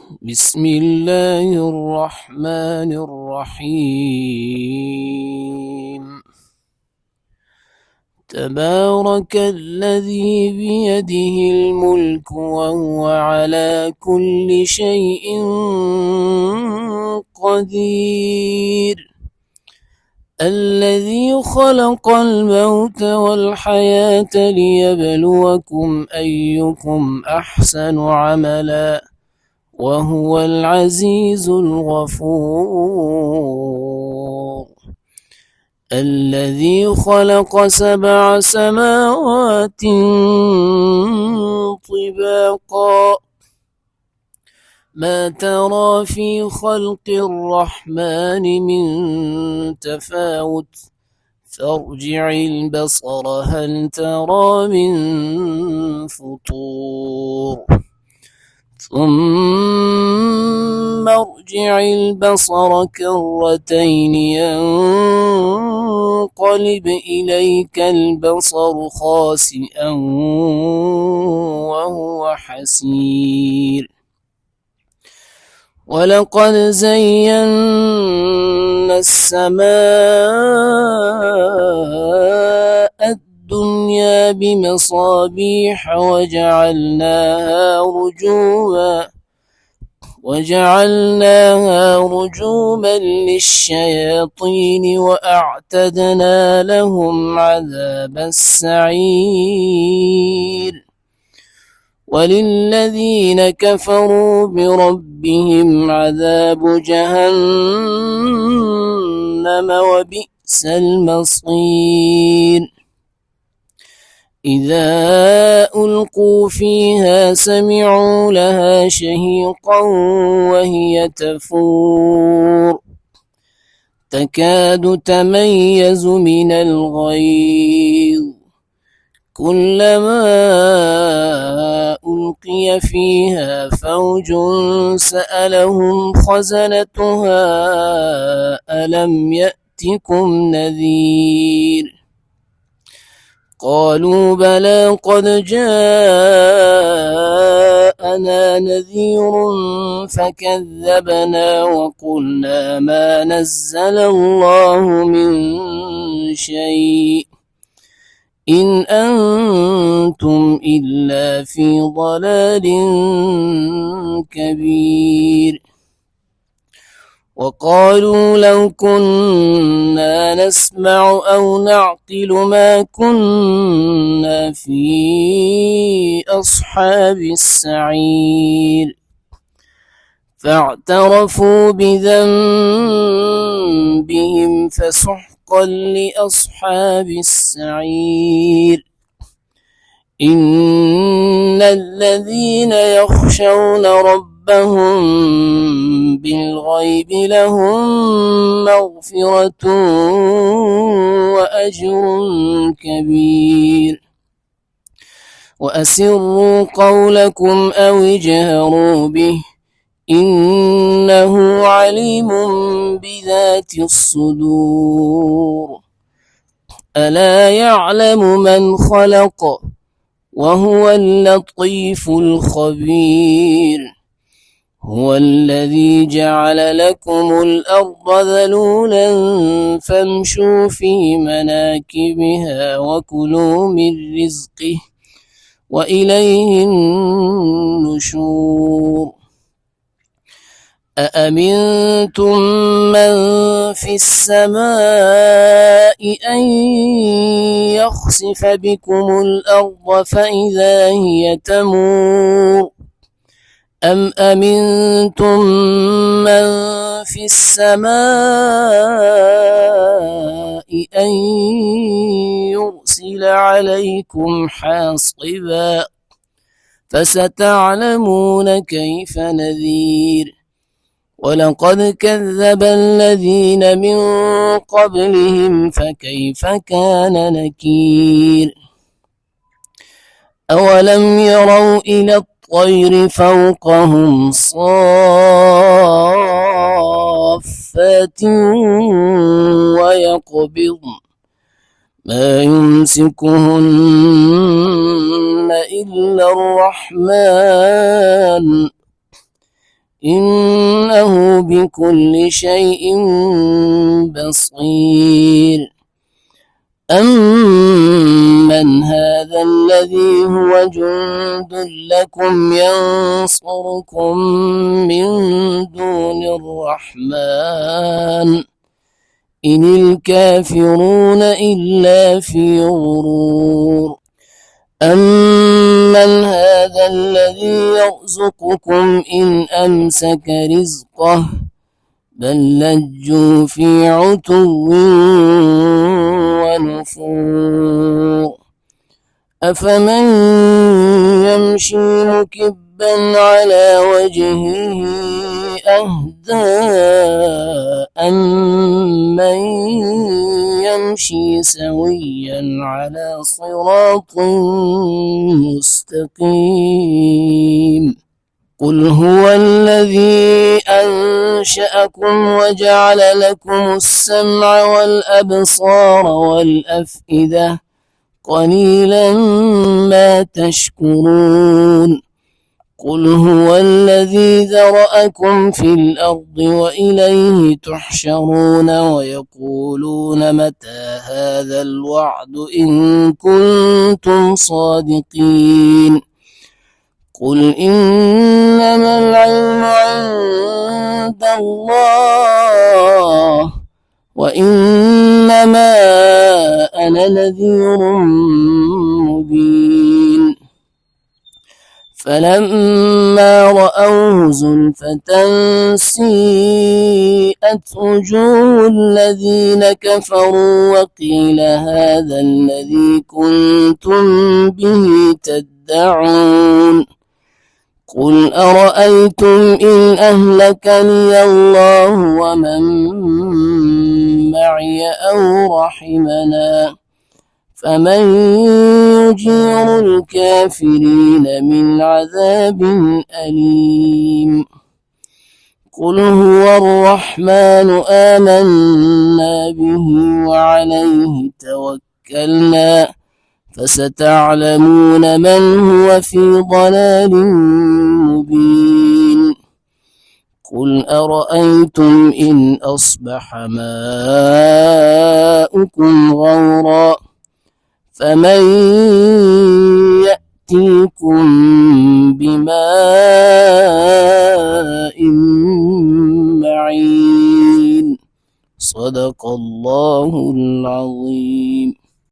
بسم الله الرحمن الرحيم. تبارك الذي بيده الملك وهو على كل شيء قدير. الذي خلق الموت والحياة ليبلوكم أيكم أحسن عملا وهو العزيز الغفور. الذي خلق 7 سماوات طباقا ما ترى في خلق الرحمن من تفاوت فارجع البصر هل ترى من فطور ثم ارجع البصر كرتين ينقلب إليك البصر خاسئا وهو حسير. ولقد زينا السماء الدنيا بمصابيح وجعلناها رجوما للشياطين وأعتدنا لهم عذاب السعير. وللذين كفروا بربهم عذاب جهنم وبئس المصير. إذا ألقوا فيها سمعوا لها شهيقا وهي تفور تكاد تميز من الغيظ كلما ألقي فيها فوج سألهم خزنتها ألم يأتكم نذير قالوا بلى قد جاءنا نذير فكذبنا وقلنا ما نزل الله من شيء إن أنتم إلا في ضلال كبير. وقالوا لو كنا نسمع أو نعقل ما كنا في أصحاب السعير فاعترفوا بذنبهم فسحقا لأصحاب السعير. إن الذين يخشون ربهم بالغيب لهم مغفرة وأجر كبير. وأسروا قولكم أو اجهروا به إنه عليم بذات الصدور. ألا يعلم من خلق وهو اللطيف الخبير. هو الذي جعل لكم الأرض ذلولا فامشوا في مناكبها وكلوا من رزقه وإليه النشور. أأمنتم من في السماء أن يخسف بكم الأرض فإذا هي تمور أم أمنتم من في السماء أن يرسل عليكم حاصبا فستعلمون كيف نذير. ولقد كذب الذين من قبلهم فكيف كان نكير. أولم يروا إلى الطير فوقهم صافات ويقبضن ما يمسكهن إلا الرحمن إنه بكل شيء بصير. أمن هذا الذي هو جند لكم ينصركم من دون الرحمن إن الكافرون إلا في غرور. أمن هذا الذي يرزقكم إن أمسك رزقه بل لجوا في عتو ونفور. أفمن يمشي مكبا على وجهه أهدى أمن يمشي سويا على صراط مستقيم. قل هو الذي أنشأكم وجعل لكم السمع والأبصار والأفئدة قليلا ما تشكرون. قل هو الذي ذرأكم في الأرض وإليه تحشرون ويقولون متى هذا الوعد إن كنتم صادقين. قل إنما العلم عند الله وإنما أنا نذير مبين. فلما رأوه زلفة سيئت وجوه الذين كفروا وقيل هذا الذي كنتم به تدعون. قل أرأيتم إن أهلكني الله ومن معي أو رحمنا فمن يجير الكافرين من عذاب أليم. قل هو الرحمن آمنا به وعليه توكلنا فستعلمون من هو في ضلال مبين. قل أرأيتم إن أصبح ماؤكم غورا فمن يأتيكم بماء معين. صدق الله العظيم.